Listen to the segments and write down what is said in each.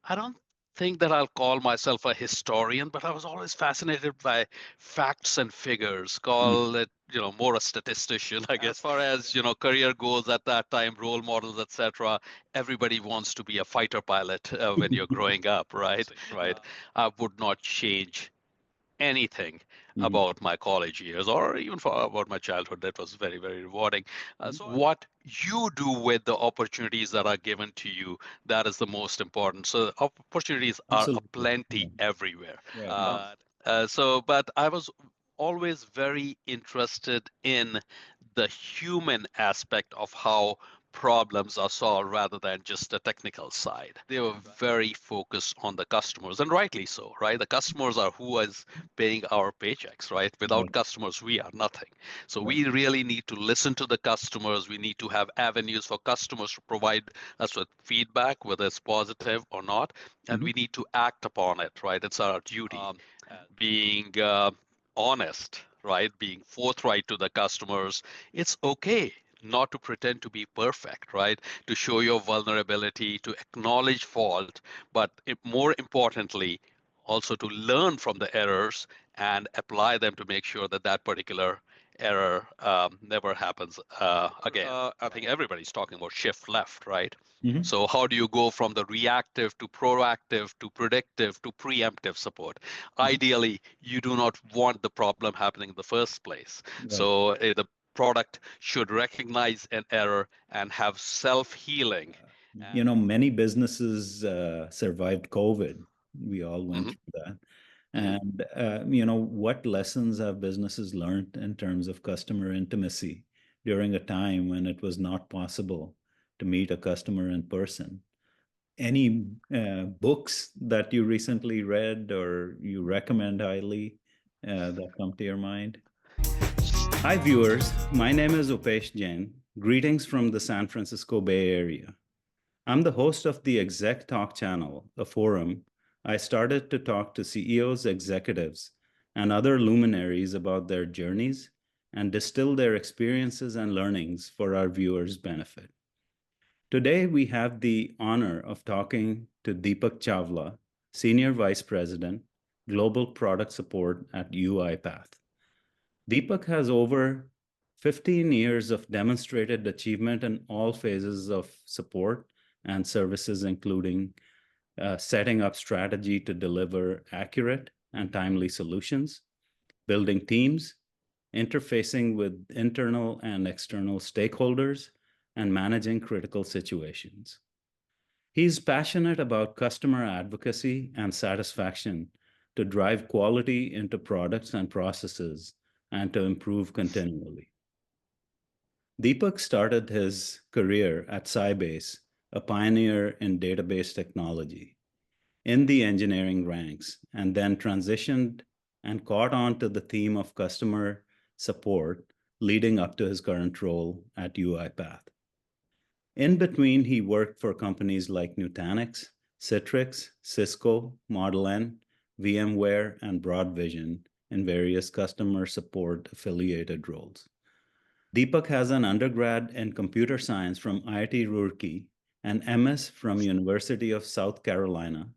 I don't think that I'll call myself a historian, but I was always fascinated by facts and figures. Mm. Call it, more a statistician, I guess. As far as, career goals at that time, role models, etc., everybody wants to be a fighter pilot when you're growing up, right? Right. I would not change anything Mhm. about my college years or even for about my childhood. That was very, very rewarding. So what you do with the opportunities that are given to you, that is the most important. So opportunities are Absolutely. Yeah. aplenty everywhere. Right. But I was always very interested in the human aspect of how problems are solved rather than just the technical side. They were very focused on the customers, and rightly so, right? The customers are who is paying our paychecks, right? Without Right. customers, we are nothing. So Right. we really need to listen to the customers. We need to have avenues for customers to provide us with feedback, whether it's positive or not, and Mhm. we need to act upon it, right? It's our duty. Being honest, right? Being forthright to the customers. It's okay not to pretend to be perfect, right? To show your vulnerability, to acknowledge fault, but more importantly, also to learn from the errors and apply them to make sure that that particular error never happens again. I think everybody's talking about shift left, right? Mhm. So how do you go from the reactive to proactive to predictive to preemptive support? Mhm. Ideally, you do not want the problem happening in the first place. Right. So the product should recognize an error and have self-healing. Many businesses survived COVID. We all went Mhm, through that. mhm. And, what lessons have businesses learned in terms of customer intimacy during a time when it was not possible to meet a customer in person? Any books that you recently read or you recommend highly that come to your mind? Hi, viewers. My name is Upesh Jain. Greetings from the San Francisco Bay Area. I'm the host of the Exec Talk channel, a forum I started to talk to CEOs, executives, and other luminaries about their journeys and distill their experiences and learnings for our viewers' benefit. Today, we have the honor of talking to Deepak Chawla, Senior Vice President, Global Product Support at UiPath. Deepak has over 15 years of demonstrated achievement in all phases of support and services, including setting up strategy to deliver accurate and timely solutions, building teams, interfacing with internal and external stakeholders, and managing critical situations. He's passionate about customer advocacy and satisfaction to drive quality into products and processes and to improve continually. Deepak started his career at Sybase, a pioneer in database technology, in the engineering ranks, and then transitioned and caught on to the theme of customer support, leading up to his current role at UiPath. In between, he worked for companies like Nutanix, Citrix, Cisco, Model N, VMware, and Broadvision in various customer support affiliated roles. Deepak has an undergrad in computer science from IIT Roorkee, an MS from University of South Carolina,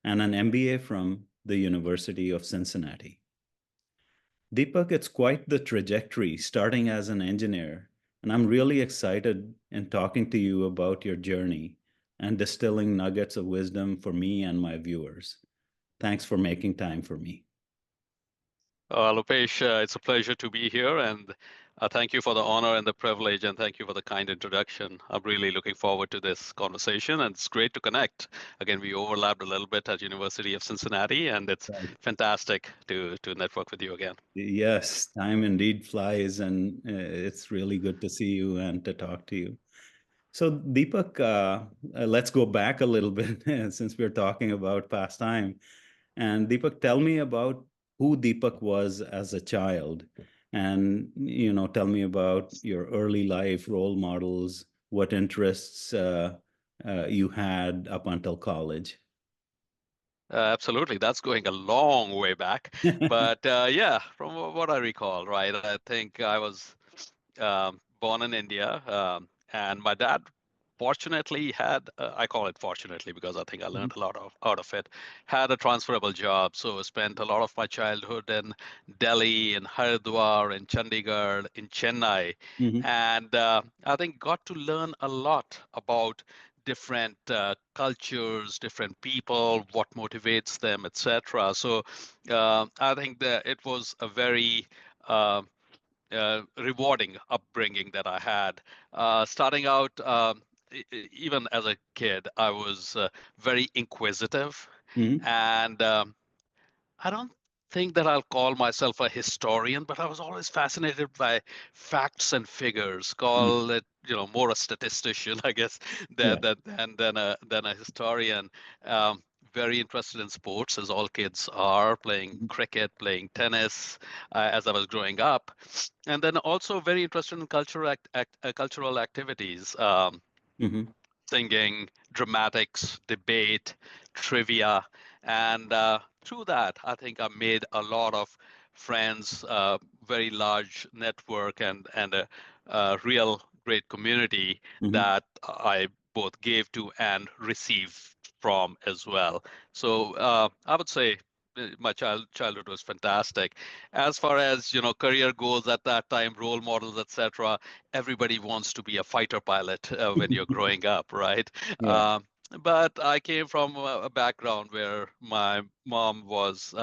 and an MBA from the University of Cincinnati. Deepak, it's quite the trajectory starting as an engineer, and I'm really excited in talking to you about your journey and distilling nuggets of wisdom for me and my viewers. Thanks for making time for me. Lopesh, it's a pleasure to be here, and thank you for the honor and the privilege, and thank you for the kind introduction. I'm really looking forward to this conversation, and it's great to connect. Again, we overlapped a little bit at University of Cincinnati, and it's Right. fantastic to network with you again. Yes, time indeed flies, and it's really good to see you and to talk to you. So, Deepak, let's go back a little bit since we're talking about past time. And Deepak, tell me about who Deepak was as a child, and tell me about your early life role models, what interests you had up until college. Absolutely, that's going a long way back, but yeah, from what I recall, right, I think I was born in India, and my dad fortunately had, I call it fortunately because I think I learned a lot out of it, had a transferable job. So I spent a lot of my childhood in Delhi, in Haridwar, in Chandigarh, in Chennai. Mm-hmm. And I think got to learn a lot about different cultures, different people, what motivates them, etc. So I think that it was a very rewarding upbringing that I had. Starting out, even as a kid, I was very inquisitive, Mm-hmm. and I don't think that I'll call myself a historian, but I was always fascinated by facts and figures. Mm-hmm. Call it, more a statistician, I guess, than Yeah. than a historian. Um, very interested in sports, as all kids are, playing cricket, playing tennis, as I was growing up, and then also very interested in cultural activities. Mm-hmm. Singing, dramatics, debate, trivia, and through that, I think I made a lot of friends, very large network, and a real great community Mm-hmm. that I both gave to and received from as well. So I would say my childhood was fantastic. As far as career goals at that time, role models, etc., everybody wants to be a fighter pilot when you're growing up, right? Yeah. Um, but I came from a background where my mom was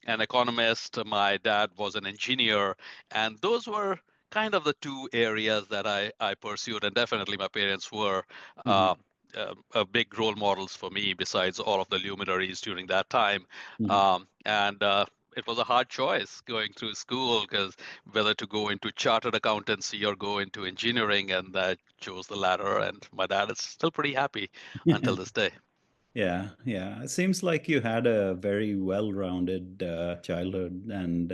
an economist, my dad was an engineer, and those were kind of the two areas that I pursued. And definitely my parents were Mm-hmm. uh, big role models for me, besides all of the luminaries during that time. Mm-hmm. And it was a hard choice going through school because whether to go into chartered accountancy or go into engineering, and I chose the latter. And my dad is still pretty happy until this day. Yeah, yeah. It seems like you had a very well-rounded childhood, and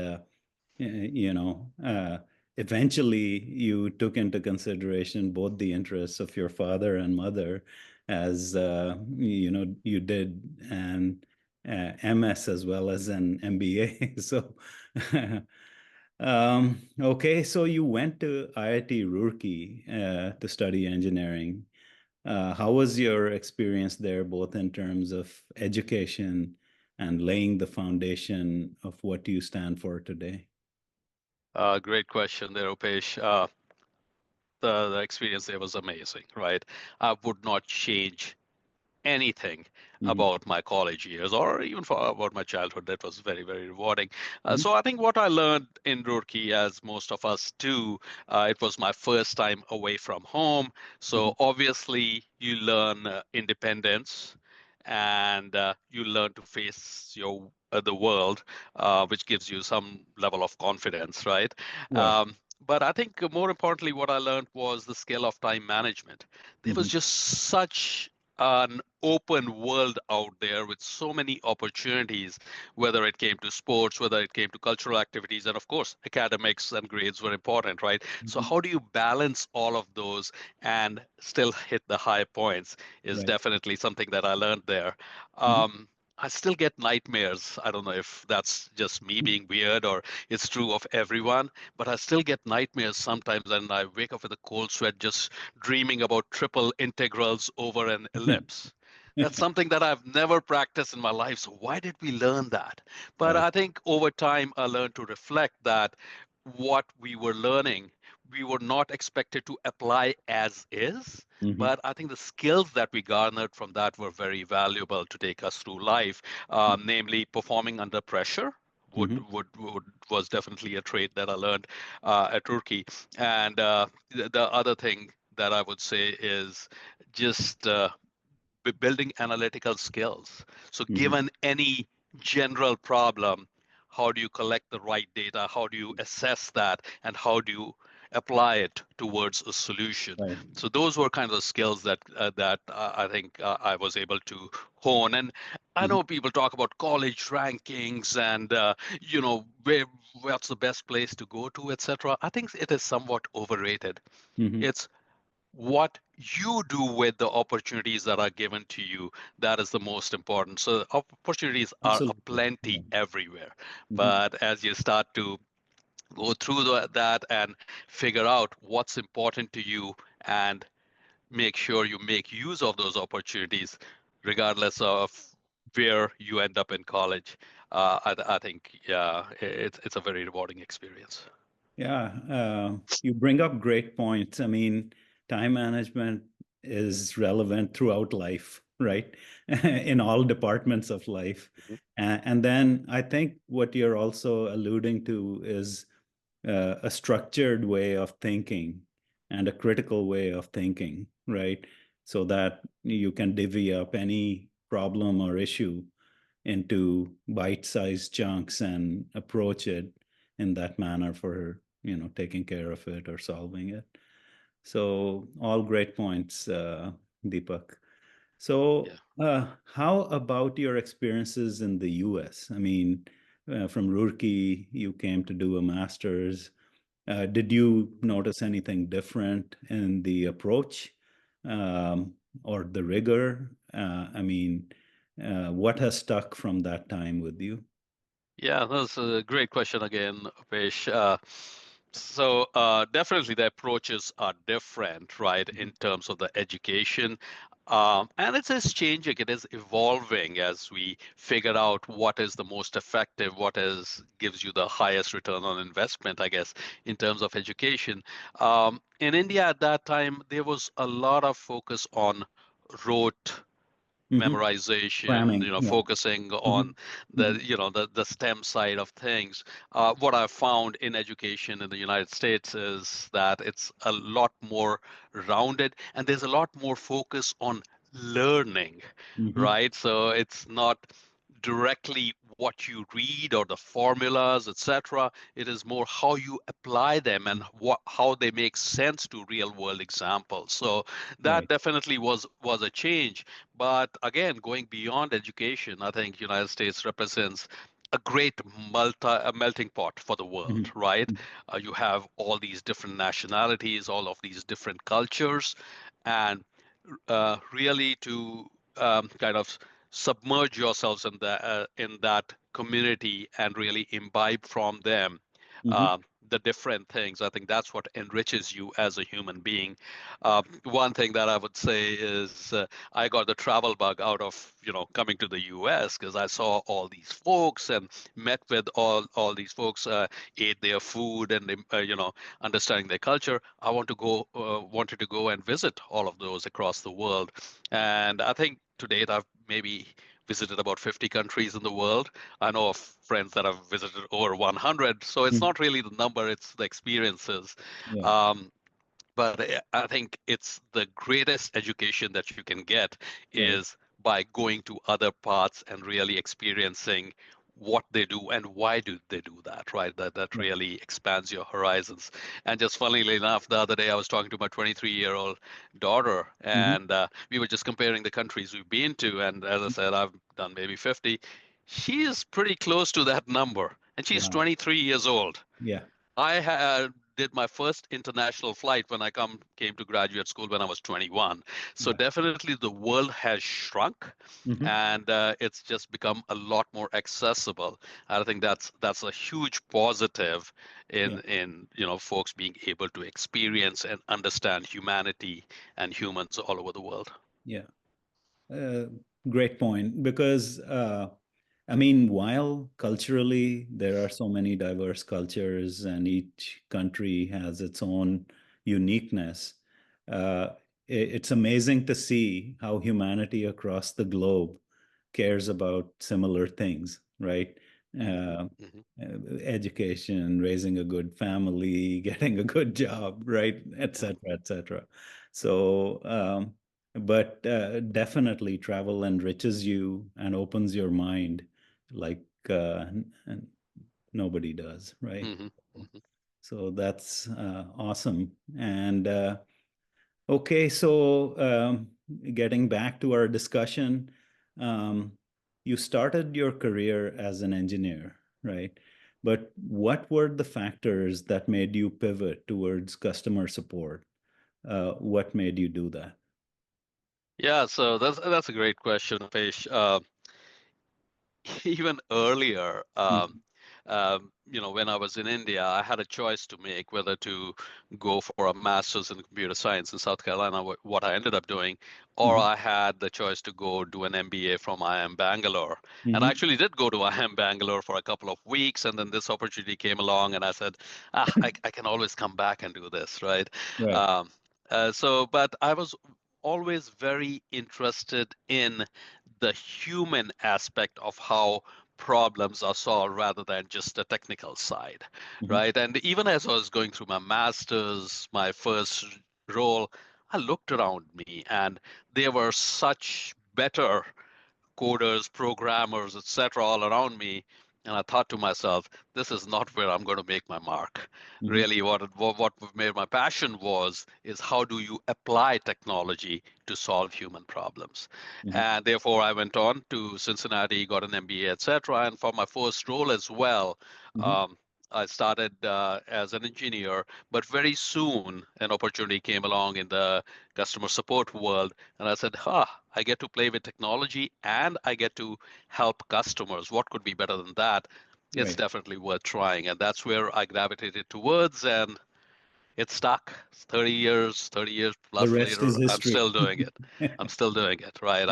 you know, eventually you took into consideration both the interests of your father and mother, as you did an MS as well as an MBA. So, okay, so you went to IIT Roorkee to study engineering. How was your experience there, both in terms of education and laying the foundation of what you stand for today? Great question there, Upesh. The experience there was amazing, right? I would not change anything Hmm. about my college years or even about my childhood. That was very, very rewarding. Hmm. So I think what I learned in Roorkee, as most of us do, it was my first time away from home. Hmm. So obviously you learn independence, and you learn to face the world, which gives you some level of confidence, right? Right. Um, but I think more importantly, what I learned was the skill of time management. There was Hmm. just such an open world out there with so many opportunities, whether it came to sports, whether it came to cultural activities, and of course, academics and grades were important, right? So, Hmm. how do you balance all of those and still hit the high points is Right. definitely something that I learned there. Hmm. I still get nightmares. I don't know if that's just me being weird or it's true of everyone, but I still get nightmares sometimes, and I wake up with a cold sweat just dreaming about triple integrals over an ellipse. That's something that I've never practiced in my life. So why did we learn that? But Right. I think over time, I learned to reflect that what we were learning, we were not expected to apply as is. Hmm. But I think the skills that we garnered from that were very valuable to take us through life, namely performing under pressure. Would, Hmm. would was definitely a trait that I learned at Turkey, and the other thing that I would say is just building analytical skills. So, Hmm. given any general problem, how do you collect the right data? How do you assess that? And how do you apply it towards a solution? Right. So, those were kind of the skills that I think I was able to hone. And I Hmm. know people talk about college rankings and what's the best place to go to, etc. I think it is somewhat overrated. Hmm. It's what you do with the opportunities that are given to you, that is the most important. So opportunities are Absolutely. Yeah. aplenty everywhere, Hmm. but as you start to go through that and figure out what's important to you and make sure you make use of those opportunities, regardless of where you end up in college. I think yeah, it's a very rewarding experience. Yeah, you bring up great points. I mean, time management is relevant throughout life, right? In all departments of life. Mhm. And then I think what you're also alluding to is a structured way of thinking and a critical way of thinking, right? So that you can divvy up any problem or issue into bite-sized chunks and approach it in that manner for taking care of it or solving it. So all great points, Deepak. So Yeah. how about your experiences in the US? I mean, from Roorkee, you came to do a master's. Did you notice anything different in the approach or the rigor? I mean, what has stuck from that time with you? Yeah, that's a great question again, Upesh. Definitely the approaches are different, right, in terms of the education. And it is changing, it is evolving as we figure out what is the most effective, what is gives you the highest return on investment, I guess, in terms of education. In India at that time, there was a lot of focus on rote Hmm. memorization, Cramming, yeah. focusing Hmm. on Hmm. the STEM side of things. What I've found in education in the United States is that it's a lot more rounded, and there's a lot more focus on learning, Hmm. right? So it's not directly what you read or the formulas, etc. It is more how you apply them and how they make sense to real world examples. So that Right. definitely was a change. But again, going beyond education, I think United States represents a great a melting pot for the world, Hmm. right? You have all these different nationalities, all of these different cultures, and really to kind of submerge yourselves in that community and really imbibe from them Hmm. um, the different things. I think that's what enriches you as a human being. One thing that I would say is I got the travel bug out of coming to the U.S. because I saw all these folks and met with all these folks, ate their food and understanding their culture. I wanted to go and visit all of those across the world, and I think to date I've maybe visited about 50 countries in the world. I know of friends that have visited over 100, so it's Hmm. not really the number, it's the experiences. Yeah. Um, but I think it's the greatest education that you can get Right. is by going to other parts and really experiencing what they do and why do they do that, right? That Right. really expands your horizons. And just funnily enough, the other day I was talking to my 23-year-old daughter, Hmm. and we were just comparing the countries we've been to. And as I said, I've done maybe 50. She is pretty close to that number, and she's Wow. 23 years old. Yeah. Did my first international flight when I came to graduate school when I was 21. So Yeah. definitely the world has shrunk, Hmm. and it's just become a lot more accessible. And I think that's a huge positive Yeah. in folks being able to experience and understand humanity and humans all over the world. Yeah. Uh, Great point. Because, I mean, while culturally there are so many diverse cultures and each country has its own uniqueness, uh, it's amazing to see how humanity across the globe cares about similar things, right? Hmm. Uh, Hmm. Education, raising a good family, getting a good job, right, et Yeah. cetera, et cetera. So, but definitely travel enriches you and opens your mind like nobody does, right? Hmm. Hmm. So that's awesome. And okay, so getting back to our discussion, um, you started your career as an engineer, right? But what were the factors that made you pivot towards customer support? What made you do that? Yeah, so that's a great question, Peish. Even earlier. Mhm. when I was in India, I had a choice to make whether to go for a master's in computer science in South Carolina, what I ended up doing, or Hmm. I had the choice to go do an MBA from IIM Bangalore. And I Hmm. actually did go to IIM Bangalore for a couple of weeks, and then this opportunity came along, and I said, I can always come back and do this, right? Right. Um, but I was always very interested in the human aspect of how problems are solved rather than just the technical side, Hmm. right? And even as I was going through my master's, my first role, I looked around me and there were such better coders, programmers, etc., all around me. And I thought to myself, this is not where I'm going to make my mark. Hmm. Really, what made my passion was is how do you apply technology to solve human problems? Hmm. And therefore, I went on to Cincinnati, got an MBA, etc. And for my first role as well, Hmm. um, I started as an engineer, but very soon an opportunity came along in the customer support world and I said, I get to play with technology and I get to help customers. What could be better than that? It's Right. definitely worth trying. And that's where I gravitated towards, and it's stuck. It's 30 years The plus rest is later, I'm history. still doing it. I'm still doing it, right?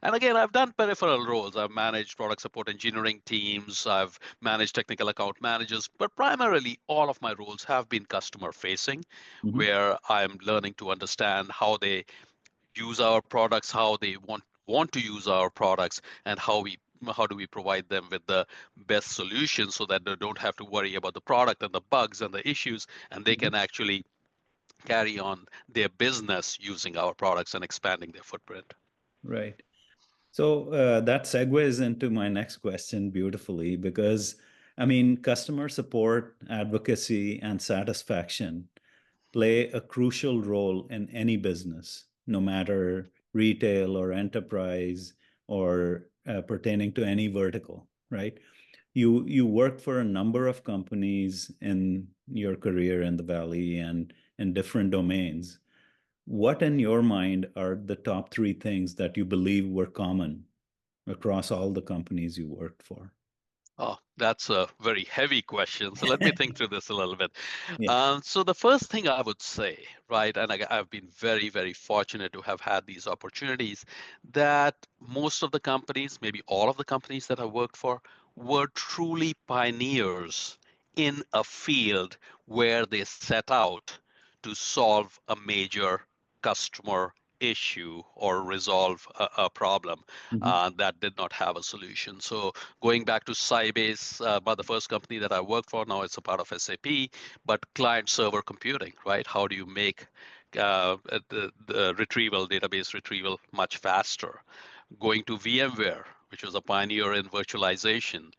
And again, I've done peripheral roles. I've managed product support engineering teams. I've managed technical account managers, but primarily all of my roles have been customer facing, Hmm. where I'm learning to understand how they use our products, how they want to use our products, and how do we provide them with the best solutions so that they don't have to worry about the product and the bugs and the issues, and they Hmm. can actually carry on their business using our products and expanding their footprint. Right. So that segues into my next question beautifully because, I mean, customer support, advocacy, and satisfaction play a crucial role in any business, no matter retail or enterprise or pertaining to any vertical, right? You worked for a number of companies in your career in the Valley and in different domains. What in your mind are the top three things that you believe were common across all the companies you worked for? Oh, that's a very heavy question. So let me think through this a little bit. Yeah. So the first thing I would say, right, and I've been very, very fortunate to have had these opportunities, that most of the companies, maybe all of the companies that I worked for, were truly pioneers in a field where they set out to solve a major customer issue or resolve a problem Hmm. that did not have a solution. So going back to Sybase, the first company that I worked for, now it's a part of SAP, but client server computing, right? How do you make the retrieval, database retrieval much faster? Going to VMware, which was a pioneer in virtualization.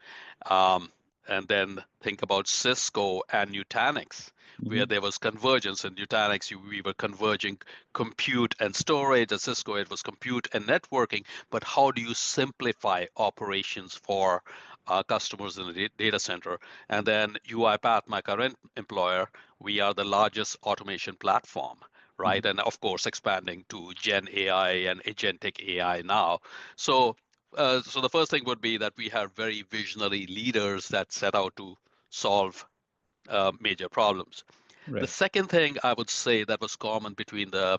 Um, and then think about Cisco and Nutanix, where Hmm. there was convergence. In Nutanix, we were converging compute and storage. At Cisco, it was compute and networking. But how do you simplify operations for customers in the data center? And then UiPath, my current employer, we are the largest automation platform, right? Hmm. And of course, expanding to Gen AI and agentic AI now. So, so the first thing would be that we have very visionary leaders that set out to solve major problems. The Right. second thing I would say that was common between the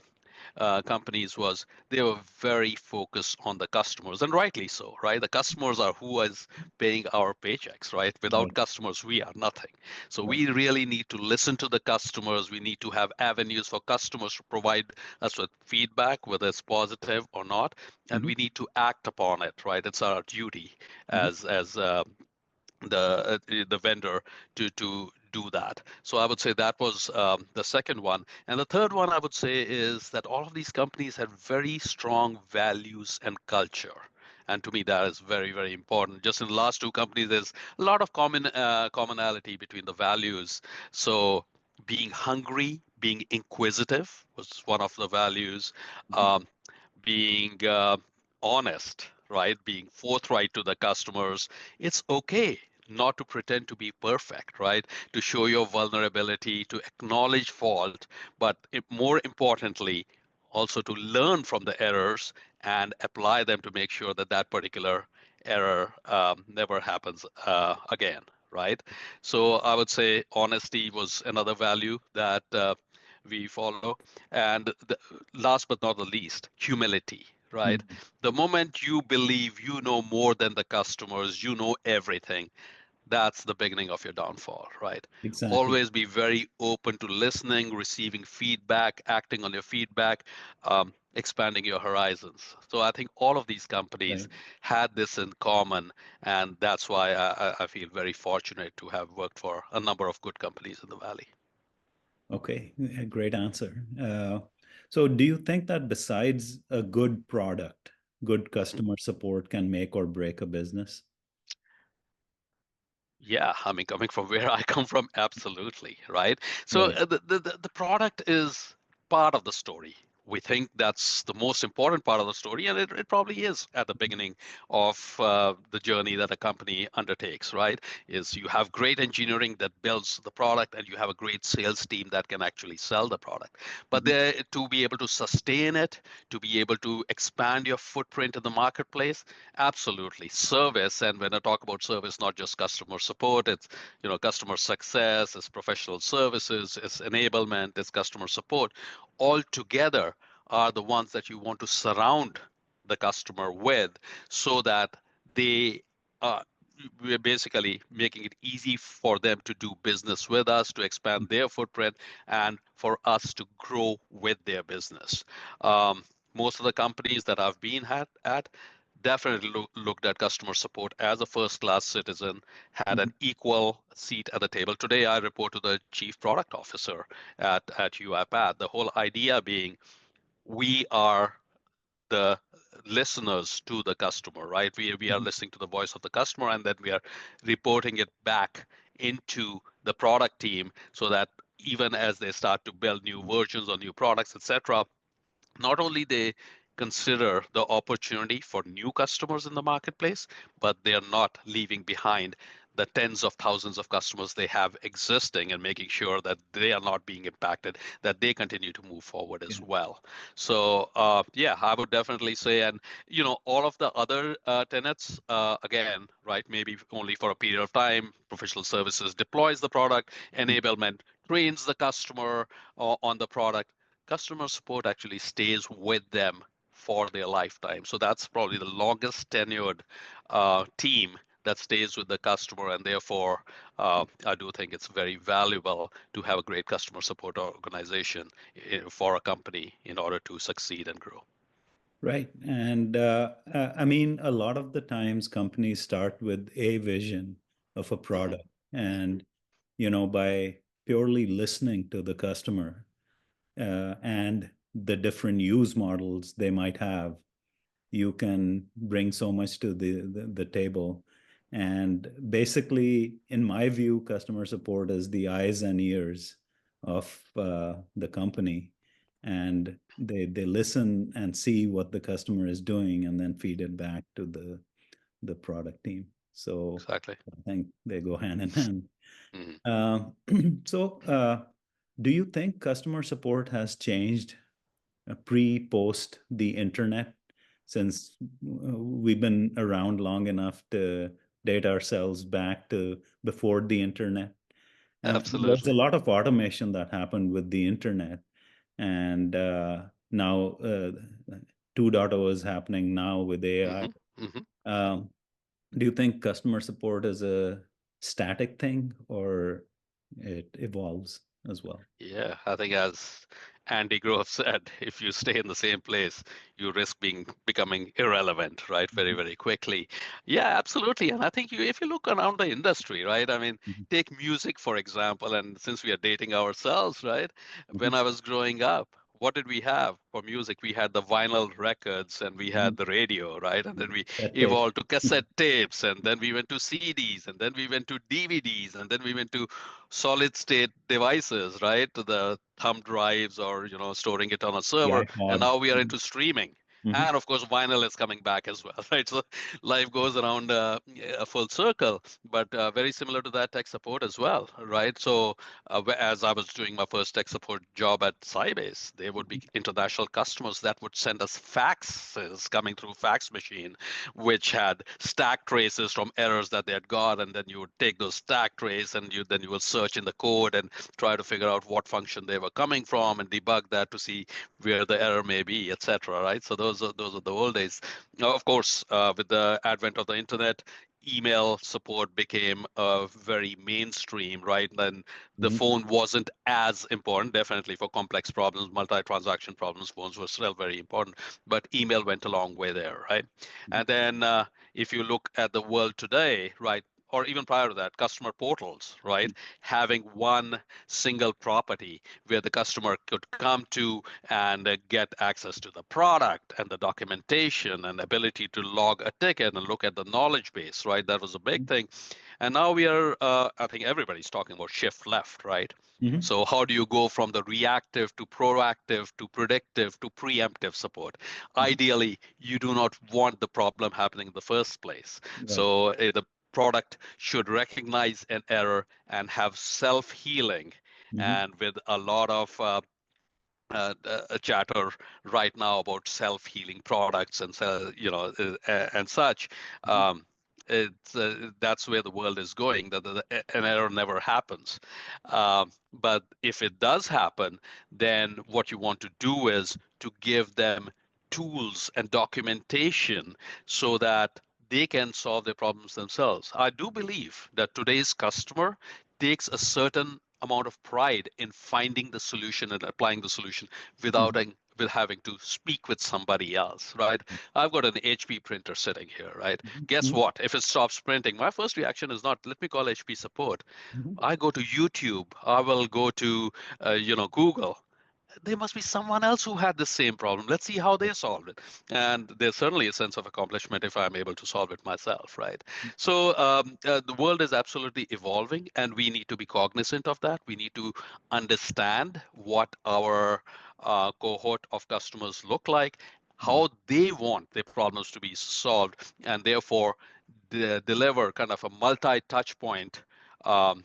companies was they were very focused on the customers, and rightly so, right? The customers are who is paying our paychecks, right? Without Right. customers, we are nothing. So Right. we really need to listen to the customers. We need to have avenues for customers to provide us with feedback, whether it's positive or not, and Hmm. we need to act upon it, right? It's our duty Hmm. as the vendor to do that. So I would say that was the second one. And the third one I would say is that all of these companies had very strong values and culture. And to me, that is very, very important. Just in the last two companies, there's a lot of commonality between the values. So being hungry, being inquisitive was one of the values. Hmm. Um, being honest, right? Being forthright to the customers. It's okay not to pretend to be perfect, right? To show your vulnerability, to acknowledge fault, but more importantly, also to learn from the errors and apply them to make sure that that particular error never happens again, right? So I would say honesty was another value that we follow. And last but not the least, humility, right? Mhm. The moment you believe you know more than the customers, you know everything, that's the beginning of your downfall, right? Exactly. Always be very open to listening, receiving feedback, acting on your feedback, expanding your horizons. So I think all of these companies Right. had this in common, and that's why I feel very fortunate to have worked for a number of good companies in the Valley. Okay, a great answer. So, do you think that besides a good product, good Mhm. customer support can make or break a business? Yeah, I mean, coming from where I come from, absolutely, right? So Right. the product is part of the story. We think that's the most important part of the story, and it probably is at the beginning of the journey that a company undertakes, right? Is you have great engineering that builds the product, and you have a great sales team that can actually sell the product. But Mhm. there, to be able to sustain it, to be able to expand your footprint in the marketplace, absolutely. Service, and when I talk about service, not just customer support, it's customer success, it's professional services, it's enablement, it's customer support. All together are the ones that you want to surround the customer with so that they uh, we're basically making it easy for them to do business with us, to expand their footprint, and for us to grow with their business. Um, Most of the companies that I've been at definitely looked at customer support as a first class citizen, had an Mhm. equal seat at the table. Today, I report to the chief product officer at UIPath. The whole idea being we are the listeners to the customer, right? We are Mhm. listening to the voice of the customer, and then we are reporting it back into the product team so that even as they start to build new versions or new products, etc., not only they consider the opportunity for new customers in the marketplace, but they are not leaving behind the tens of thousands of customers they have existing and making sure that they are not being impacted, that they continue to move forward Yeah. as well. So yeah, I would definitely say, and all of the other tenets, again, right, maybe only for a period of time, professional services deploys the product, enablement trains the customer on the product, customer support actually stays with them for their lifetime. So that's probably the longest tenured team that stays with the customer, and therefore, I do think it's very valuable to have a great customer support organization for a company in order to succeed and grow. Right. And I mean, a lot of the times companies start with a vision of a Hmm. product. And, by purely listening to the customer and the different use models they might have, you can bring so much to the table. And basically, in my view, customer support is the eyes and ears of the company. And they listen and see what the customer is doing and then feed it back to the product team. So Exactly. I think they go hand in hand. Hmm. Uh, so, do you think customer support has changed pre post the internet, since we've been around long enough to date ourselves back to before the internet? There's a Absolutely. lot of automation that happened with the internet, and now 2.0 is happening now with AI. Hmm. Hmm. Um, do you think customer support is a static thing or it evolves as well? Yeah, I think as Andy Grove said, if you stay in the same place, you risk becoming irrelevant, right? Very, Mhm. very quickly. Yeah, absolutely. And I think if you look around the industry, right? I mean, Mhm. take music, for example, and since we are dating ourselves, right? When Mhm. I was growing up, what did we have for music? We had the vinyl records and we had Mhm. the radio, right? And then we That tape. evolved to cassette tapes, and then we went to CDs, and then we went to DVDs, and then we went to solid state devices, right? The thumb drives or storing it on a The server. And iPod. now we are Mhm. into streaming. Mm-hmm. And of course, vinyl is coming back as well, right? So life goes around a full circle, but very similar to that tech support as well, right? So as I was doing my first tech support job at Sybase, there would be international customers that would send us faxes coming through fax machine, which had stack traces from errors that they had got, and then you would take those stack trace and you would search in the code and try to figure out what function they were coming from and debug that to see where the error may be, etc. Right? So those are the old days. Now, of course, with the advent of the internet, email support became very mainstream, right? Then the Mm-hmm. phone wasn't as important, definitely for complex problems, multi-transaction problems, phones were still very important, but email went a long way there, right? And then if you look at the world today, right, or even prior to that, customer portals, right? Having one single property where the customer could come to and get access to the product and the documentation and ability to log a ticket and look at the knowledge base, right? That was a big thing. And now we are, I think everybody's talking about shift left, right? Mm-hmm. So how do you go from the reactive to proactive to predictive to preemptive support? Mm-hmm. Ideally, you do not want the problem happening in the first place. Right. So the product should recognize an error and have self-healing. Mm-hmm. And with a lot of chatter right now about self-healing products and and such. Um, that's where the world is going. That an error never happens, but if it does happen, then what you want to do is to give them tools and documentation so that they can solve their problems themselves. I do believe that today's customer takes a certain amount of pride in finding the solution and applying the solution without Mm-hmm. with having to speak with somebody else, right? I've got an HP printer sitting here, right? Guess Mm-hmm. what? If it stops printing, my first reaction is not let me call HP support. Mm-hmm. I go to YouTube. I will go to Google. There must be someone else who had the same problem. Let's see how they solved it. And there's certainly a sense of accomplishment if I'm able to solve it myself, right? So the world is absolutely evolving, and we need to be cognizant of that. We need to understand what our cohort of customers look like, how they want their problems to be solved, and therefore deliver kind of a multi-touch point um,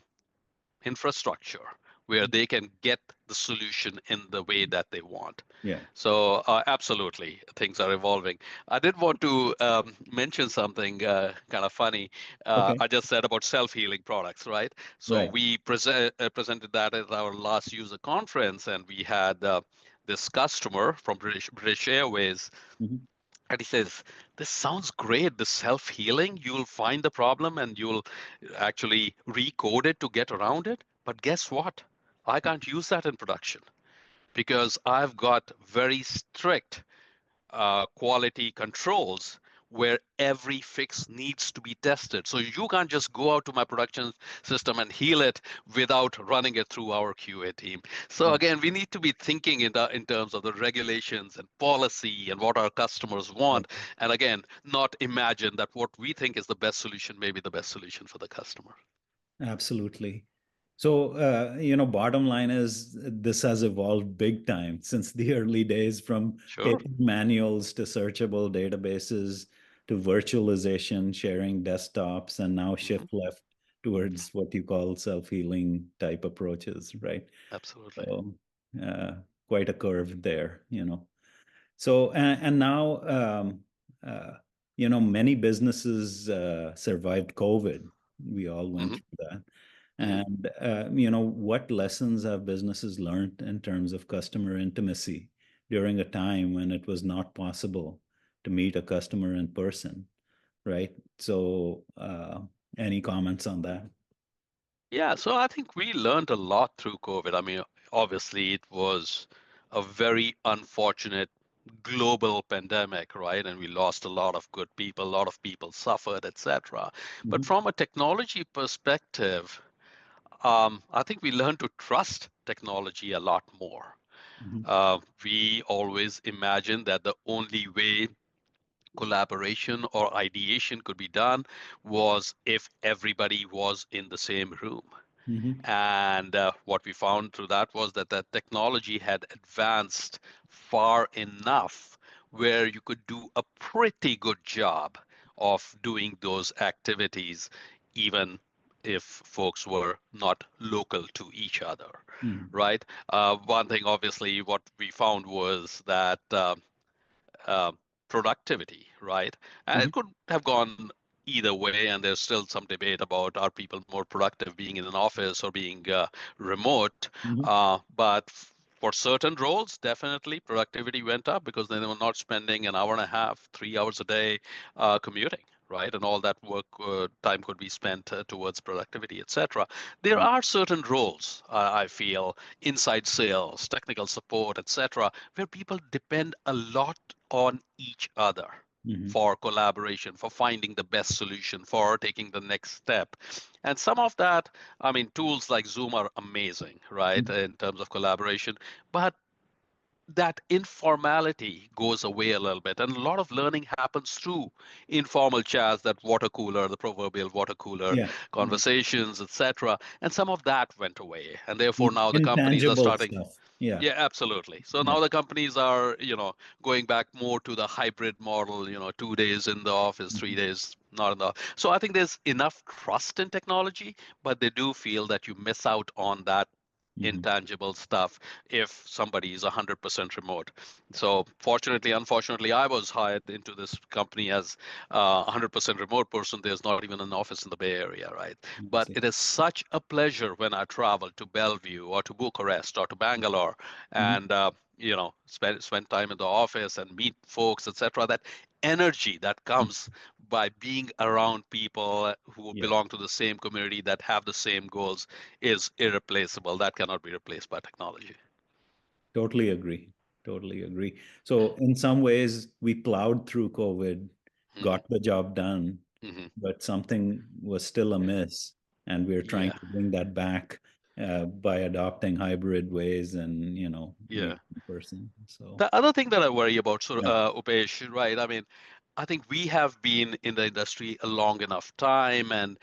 infrastructure where they can get the solution in the way that they want. Yeah. So absolutely, things are evolving. I did want to mention something kind of funny. Okay. I just said about self-healing products, right? So Right. we presented that at our last user conference, and we had this customer from British Airways, Mm-hmm. and he says, this sounds great, this self-healing. You'll find the problem and you'll actually recode it to get around it. But guess what? I can't use that in production because I've got very strict quality controls where every fix needs to be tested. So you can't just go out to my production system and heal it without running it through our QA team. So again, we need to be thinking in terms of the regulations and policy and what our customers Right. want. And again, not imagine that what we think is the best solution may be the best solution for the customer. Absolutely. So, bottom line is this has evolved big time since the early days from Sure. paper manuals to searchable databases to virtualization, sharing desktops, and now Hmm. shift left towards what you call self-healing type approaches, right? Absolutely. So, uh, quite a curve there. So, and now, uh, many businesses survived COVID. We all went Hmm. through that. Hmm. And, what lessons have businesses learned in terms of customer intimacy during a time when it was not possible to meet a customer in person, right? So, any comments on that? Yeah, so I think we learned a lot through COVID. I mean, obviously, it was a very unfortunate global pandemic, right? And we lost a lot of good people, a lot of people suffered, etc. But Mhm. from a technology perspective, I think we learned to trust technology a lot more. Mhm. We always imagined that the only way collaboration or ideation could be done was if everybody was in the same room. Mhm. And what we found through that was that the technology had advanced far enough where you could do a pretty good job of doing those activities, even if folks were not local to each other, Mhm. right? One thing, obviously, what we found was that uh, productivity, right? And it Mhm. could have gone either way, and there's still some debate about are people more productive being in an office or being remote. Mhm. But for certain roles, definitely productivity went up because they were not spending an hour and a half, 3 hours a day commuting. Right, and all that work time could be spent towards productivity, etc. There are certain roles I feel inside sales, technical support, etc., where people depend a lot on each other Mhm. for collaboration, for finding the best solution, for taking the next step. And some of that, I mean, tools like Zoom are amazing, right, Mhm. in terms of collaboration. But that informality goes away a little bit, and a lot of learning happens through informal chats, that water cooler, the proverbial water cooler Yeah. Yeah. conversations, etc. And some of that went away, and therefore The now the companies are intangible starting. stuff. Yeah. Yeah, absolutely. So Yeah. now the companies are, going back more to the hybrid model, 2 days in the office, three Mhm. days not in the. So I think there's enough trust in technology, but they do feel that you miss out on that Mhm. intangible stuff if somebody is 100% remote. So fortunately, unfortunately, I was hired into this company as a 100% remote person. There's not even an office in the Bay Area, right? I But see. it is such a pleasure when I travel to Bellevue or to Bucharest or to Bangalore Mhm. and spend time in the office and meet folks, etc. That energy that comes by being around people who Yeah. belong to the same community that have the same goals is irreplaceable. That cannot be replaced by technology. Totally agree. Totally agree. So in some ways, we plowed through COVID, Hmm. got the job done, Hmm. but something was still amiss, and we're trying Yeah, to bring that back by adopting hybrid ways and yeah. meet in person. So The other thing that I worry about, so yeah. Upesh, right? I mean, I think we have been in the industry a long enough time, and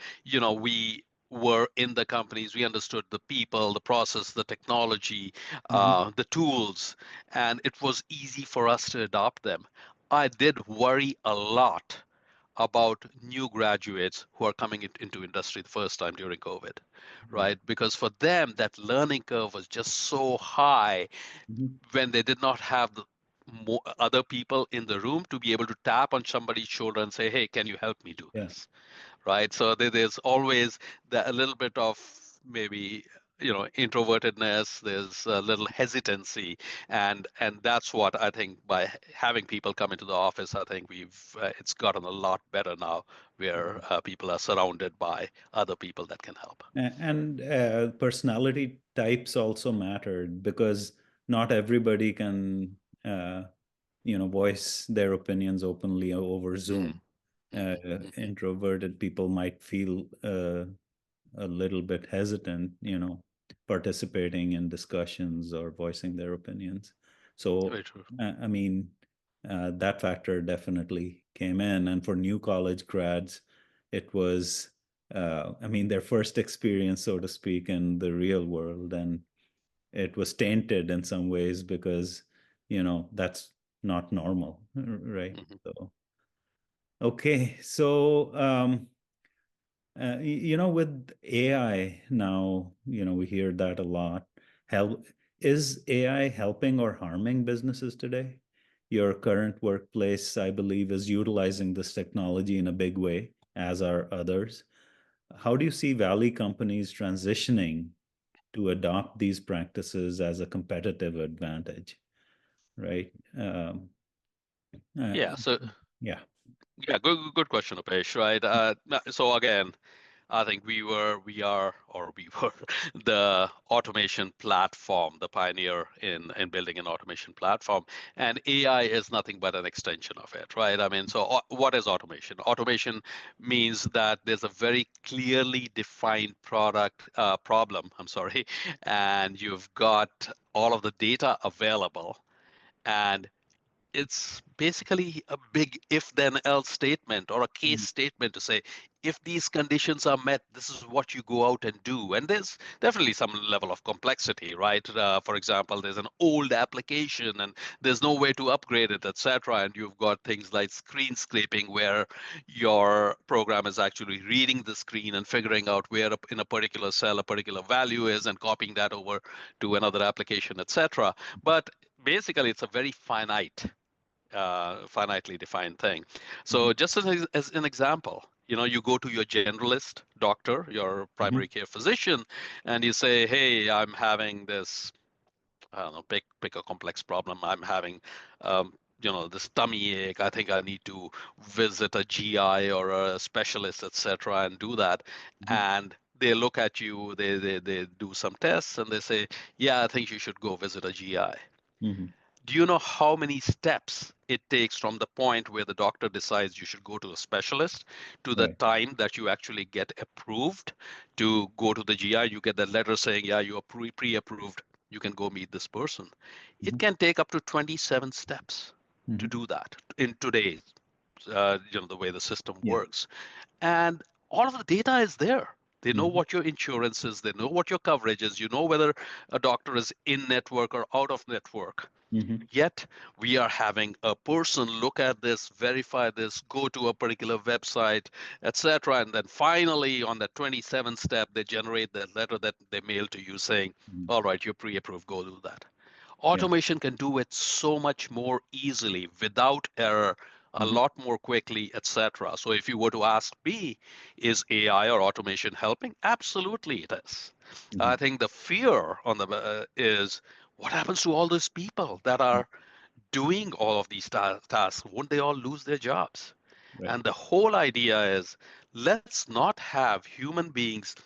we were in the companies. We understood the people, the process, the technology, Mhm. the tools, and it was easy for us to adopt them. I did worry a lot about new graduates who are coming into industry the first time during COVID, Yeah. right? Because for them, that learning curve was just so high Mhm. when they did not have the other people in the room to be able to tap on somebody's shoulder and say, "Hey, can you help me do Yeah. this?" Right? So there's always a little bit of maybe introvertedness. There's a little hesitancy, and that's what I think by having people come into the office, I think we've it's gotten a lot better now, where people are surrounded by other people that can help. And personality types also mattered because not everybody can, uh, voice their opinions openly over Hmm. Zoom. Hmm. Hmm. Introverted people might feel a little bit hesitant, participating in discussions or voicing their opinions. So, Very true. I mean, that factor definitely came in. And for new college grads, it was, I mean, their first experience, so to speak, in the real world. And it was tainted in some ways because, that's not normal, right? Hmm. So, okay. So, with AI now, we hear that a lot. Help Is AI helping or harming businesses today? Your current workplace, I believe, is utilizing this technology in a big way, as are others. How do you see Valley companies transitioning to adopt these practices as a competitive advantage? Right? Uh, Yeah. So yeah. yeah, good question, Upesh. Right. So again, I think we were the automation platform, the pioneer in building an automation platform, and AI is nothing but an extension of it, right? I mean, so what is automation? Automation means that there's a very clearly defined product problem. I'm sorry, and you've got all of the data available, and it's basically a big if then else statement or a case statement to say if these conditions are met, this is what you go out and do. And there's definitely some level of complexity, right? For example, there's an old application and there's no way to upgrade it, etc. And you've got things like screen scraping, where your program is actually reading the screen and figuring out where in a particular cell a particular value is and copying that over to another application, etc. But basically, it's a very finitely defined thing. Mhm. So just as an example, you go to your generalist doctor, your primary Mhm. care physician, and you say, hey, I'm having this, I don't know, pick a complex problem. I'm having, this tummy ache. I think I need to visit a GI or a specialist, etc., and do that. Mhm. And they look at you, they do some tests, and they say, yeah, I think you should go visit a GI. Mhm. Do you know how many steps it takes from the point where the doctor decides you should go to a specialist to the Right. time that you actually get approved to go to the GI? You get the letter saying, yeah, you are pre-approved. You can go meet this person. It Mhm. can take up to 27 steps to Mhm. do that in today's, the way the system Yeah. works. And all of the data is there. They know Mhm. what your insurance is. They know what your coverage is. You know whether a doctor is in network or out of network. Mhm. Yet we are having a person look at this, verify this, go to a particular website, etc. And then finally, on the 27th step, they generate that letter that they mail to you saying, Mhm. all right, you're pre-approved, go do that. Yeah. Automation can do it so much more easily without error, a Mhm. lot more quickly, etc. So if you were to ask me, is AI or automation helping? Absolutely, it is. I Mhm. think the fear on the is what happens to all those people that are doing all of these tasks? Won't they all lose their jobs? Right. And the whole idea is let's not have human beings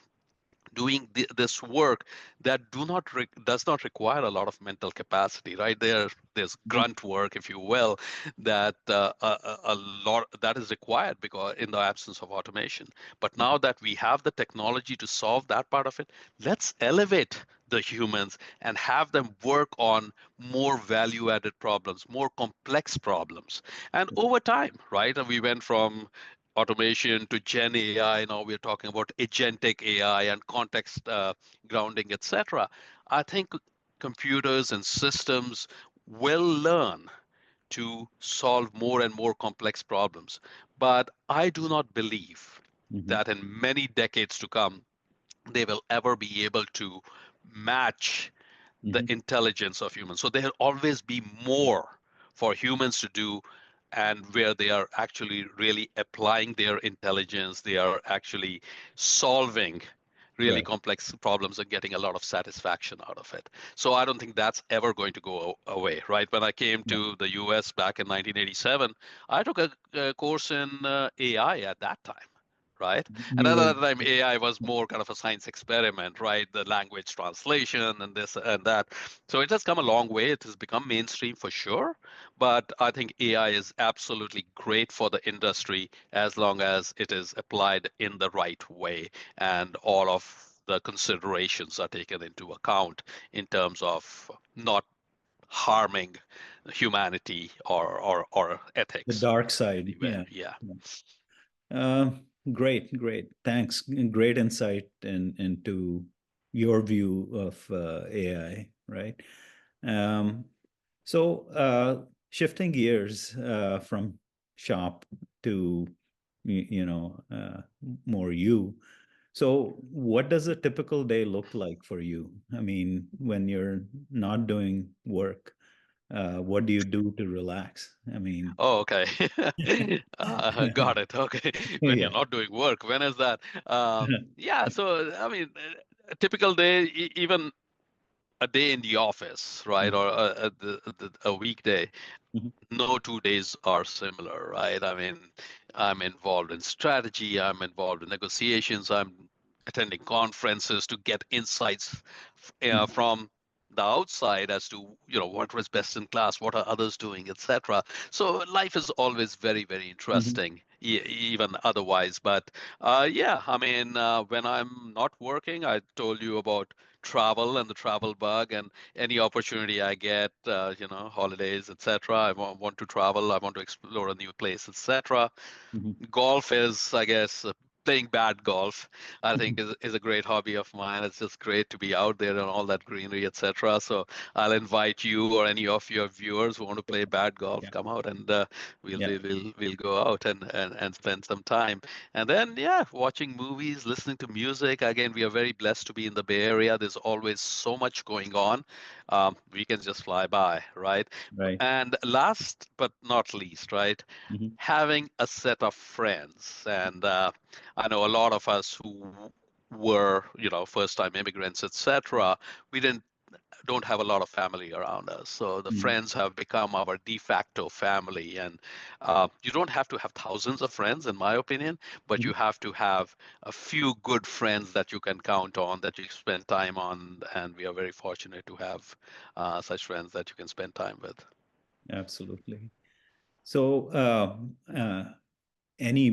doing this work that does not require a lot of mental capacity, right? There's Mhm. grunt work, if you will, that a lot that is required because in the absence of automation. But now that we have the technology to solve that part of it, let's elevate the humans and have them work on more value added problems, more complex problems. And over time, right, we went from automation to Gen AI. Now we're talking about agentic AI and context grounding, etc. I think computers and systems will learn to solve more and more complex problems. But I do not believe Mhm. that in many decades to come, they will ever be able to match the Mhm. intelligence of humans. So there'll always be more for humans to do, and where they are actually really applying their intelligence, they are actually solving really Right. complex problems and getting a lot of satisfaction out of it. So I don't think that's ever going to go away, right? When I came Yeah. to the US back in 1987, I took a course in AI at that time, right? And You at were. that time, AI was more kind of a science experiment, right? The language translation and this and that. So it has come a long way. It has become mainstream for sure. But I think AI is absolutely great for the industry as long as it is applied in the right way and all of the considerations are taken into account in terms of not harming humanity or The ethics dark side. anywhere. Yeah. Yeah. Yeah. Uh, Great, great. Thanks. Great insight into your view of AI, right? Um, Shifting gears from shop to more you. So, what does a typical day look like for you? I mean, when you're not doing work, what do you do to relax? I mean, Oh, okay. Got it. Okay. When you're yeah. not doing work, when is that? Yeah. So, I mean, a typical day, even a day in the office, right, or a weekday, Mhm. no 2 days are similar, right? I mean, I'm involved in strategy, I'm involved in negotiations, I'm attending conferences to get insights Mhm. from the outside as to what was best in class, what are others doing, etc. So life is always very, very Mhm. interesting, even otherwise. But yeah, I mean, when I'm not working, I told you about travel and the travel bug, and any opportunity I get, holidays, etc. I want to travel. I want to explore a new place, etc. Mhm. Golf is, I guess, playing bad golf, I think is a great hobby of mine. It's just great to be out there and all that greenery, etc. So I'll invite you or any of your viewers who want to play bad golf, Yeah. come out and we'll, Yeah. we'll we'll we'll go out and spend some time. And then yeah, watching movies, listening to music. Again, we are very blessed to be in the Bay Area. There's always so much going on. Weekends just fly by, right? Right. And last but not least, right? Hmm. Having a set of friends. And I know a lot of us who were, first-time immigrants, etc. We don't have a lot of family around us. So the Hmm. friends have become our de facto family. And you don't have to have thousands of friends, in my opinion, but Hmm. you have to have a few good friends that you can count on, that you spend time on. And we are very fortunate to have such friends that you can spend time with. Absolutely. So, any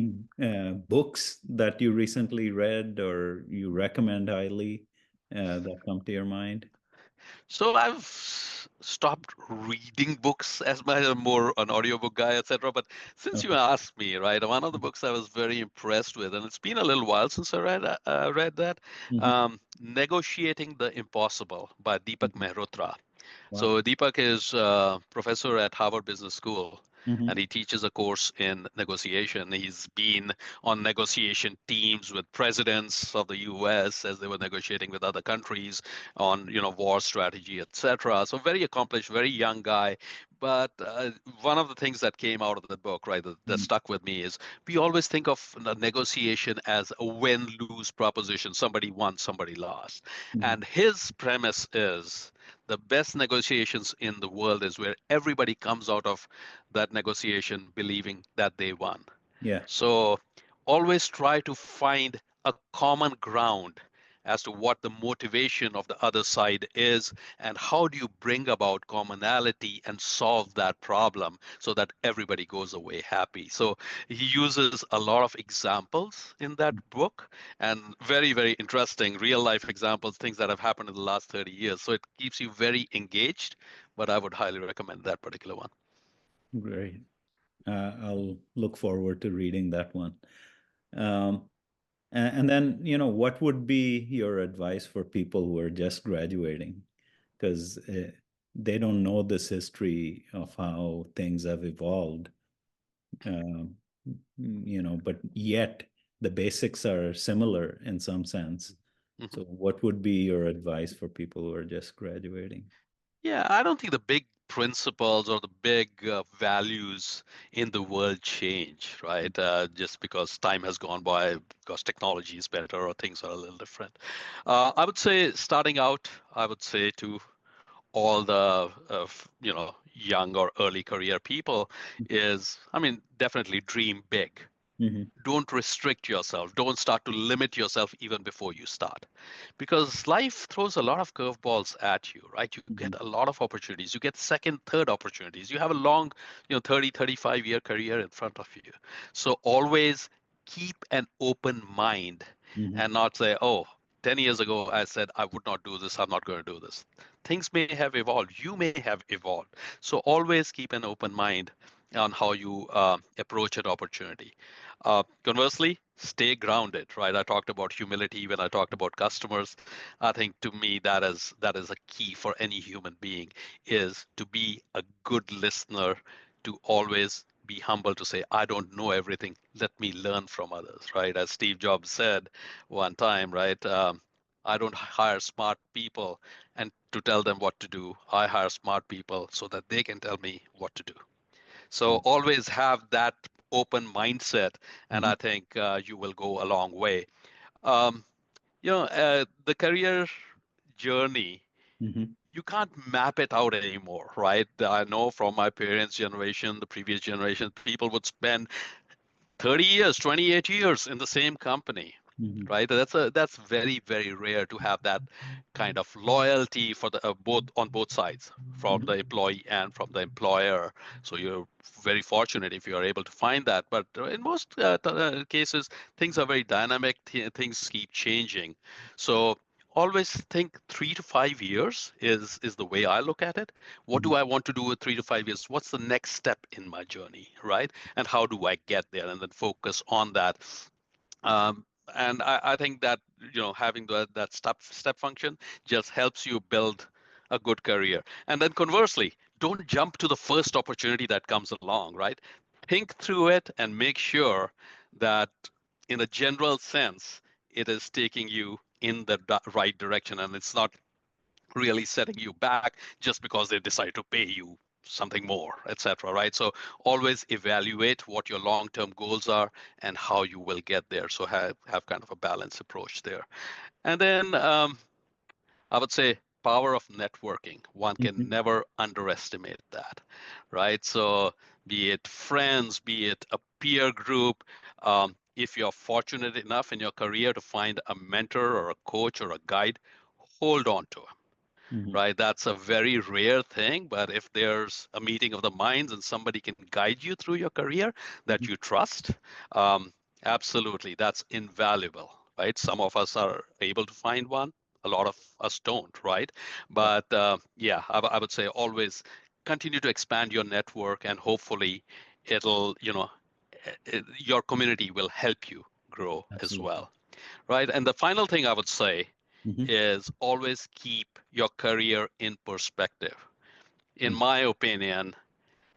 books that you recently read or you recommend highly that come to your mind? So I've stopped reading books as much. I'm more an audiobook guy, etc. But since you Okay. asked me, right, one of the books I was very impressed with, and it's been a little while since I read that, Hmm. Negotiating the Impossible by Deepak Hmm. Mehrotra. Wow. So Deepak is a professor at Harvard Business School, and Hmm. he teaches a course in negotiation. He's been on negotiation teams with presidents of the U.S. as they were negotiating with other countries on, war strategy, etc. So very accomplished, very young guy. But one of the things that came out of the book, right, that stuck with me is we always think of the negotiation as a win-lose proposition. Somebody won, somebody lost. Hmm. And his premise is the best negotiations in the world is where everybody comes out of that negotiation believing that they won. Yeah. So always try to find a common ground as to what the motivation of the other side is and how do you bring about commonality and solve that problem so that everybody goes away happy. So he uses a lot of examples in that book and very, very interesting real life examples, things that have happened in the last 30 years. So it keeps you very engaged, but I would highly recommend that particular one. Great. I'll look forward to reading that one. Um, and then, what would be your advice for people who are just graduating? Because they don't know this history of how things have evolved, um, but yet the basics are similar in some sense. Mhm. So, what would be your advice for people who are just graduating? Yeah, I don't think the big principles or the big values in the world change, right? Just because time has gone by, because technology is better or things are a little different. I would say starting out, I would say to all the young or early career people is, I mean, definitely dream big. Hmm. Don't restrict yourself. Don't start to limit yourself even before you start. Because life throws a lot of curveballs at you, right? You get Hmm. a lot of opportunities. You get second, third opportunities. You have a long, 30, 35-year career in front of you. So always keep an open mind Hmm. and not say, oh, 10 years ago I said I would not do this, I'm not going to do this. Things may have evolved. You may have evolved. So always keep an open mind on how you approach an opportunity. Conversely, stay grounded, right? I talked about humility when I talked about customers. I think to me that is a key for any human being is to be a good listener, to always be humble to say, I don't know everything. Let me learn from others, right? As Steve Jobs said one time, right? I don't hire smart people and to tell them what to do. I hire smart people so that they can tell me what to do. So always have that open mindset, and Hmm. I think you will go a long way. Um, the career journey, Hmm. you can't map it out anymore, right? I know from my parents' generation, the previous generation, people would spend 30 years, 28 years in the same company, Hmm. right? That's very, very rare to have that kind of loyalty for the both on both sides, from the employee and from the employer. So you're very fortunate if you are able to find that. But in most cases, things are very dynamic. Things keep changing. So always think 3 to 5 years is the way I look at it. What Hmm. do I want to do with 3 to 5 years? What's the next step in my journey, right? And how do I get there? And then focus on that And I think that having that step function just helps you build a good career. And then conversely, don't jump to the first opportunity that comes along, right? Think through it and make sure that in a general sense it is taking you in the right direction and it's not really setting you back just because they decide to pay you something more, etc. Right? So always evaluate what your long-term goals are and how you will get there. So have kind of a balanced approach there. And then I would say power of networking. One can Mhm. never underestimate that, right? So be it friends, be it a peer group, if you're fortunate enough in your career to find a mentor or a coach or a guide, hold on to it, Mhm. right? That's a very rare thing, but if there's a meeting of the minds and somebody can guide you through your career that Mhm. you trust, um, absolutely, that's invaluable, right? Some of us are able to find one, a lot of us don't, right? Yeah, But yeah, I would say always continue to expand your network and hopefully it'll, your community will help you grow as absolutely. well, right? And the final thing I would say Mhm. is always keep your career in perspective. In Mhm. my opinion,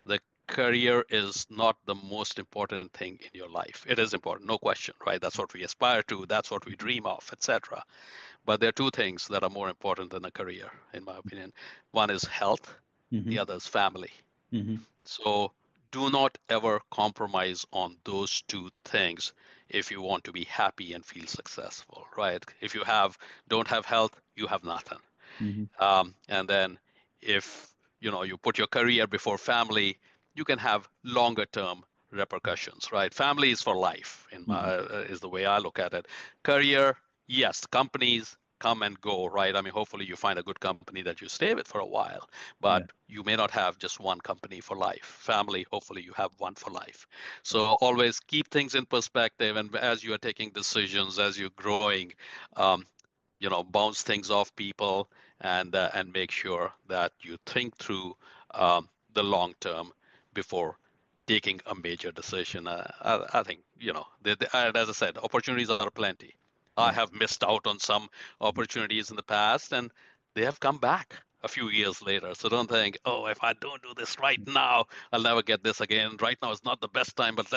the career is not the most important thing in your life. It is important, no question, right? That's what we aspire to, that's what we dream of, etc. But there are two things that are more important than a career, in my opinion. One is health, the Mhm. other is family. Mhm. So do not ever compromise on those two things if you want to be happy and feel successful, right? If you don't have health, you have nothing. Mhm. And then if you put your career before family, you can have longer term repercussions, right? Family is for life, Mhm. is the way I look at it. Career, yes, companies come and go, right? I mean, hopefully you find a good company that you stay with for a while, but Yeah. you may not have just one company for life. Family, hopefully you have one for life. So always keep things in perspective, and as you are taking decisions, as you're growing, um, bounce things off people and make sure that you think through the long term before taking a major decision. I think and as I said, opportunities are plenty. I Yeah. have missed out on some opportunities in the past, and they have come back a few years later. So don't think, oh, if I don't do this right now, I'll never get this again. Right now is not the best time, but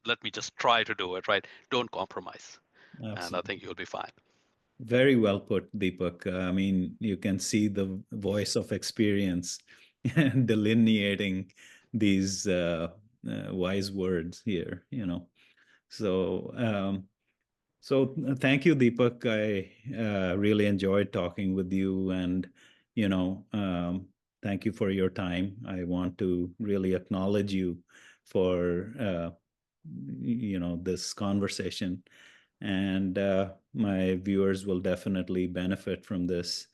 let me just try to do it. Right? Don't compromise, and I think Absolutely. you'll be fine. Very well put, Deepak. I mean, you can see the voice of experience delineating these wise words here, you know. So, thank you, Deepak. I really enjoyed talking with you, and you know, thank you for your time. I want to really acknowledge you for this conversation, and my viewers will definitely benefit from this.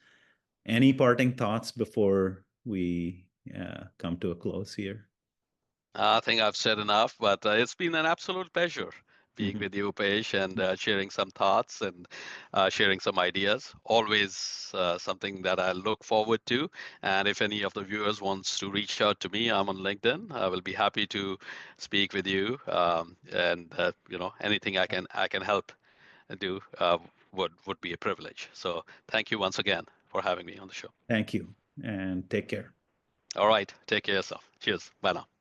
Any parting thoughts before we come to a close here? I think I've said enough, but it's been an absolute pleasure being Mhm. with you, Peish, and sharing some thoughts and sharing some ideas. Always something that I look forward to. And if any of the viewers wants to reach out to me, I'm on LinkedIn. I will be happy to speak with you. And anything I can help do would be a privilege. So thank you once again for having me on the show. Thank you, and take care. All right, take care of yourself. Cheers. Bye now.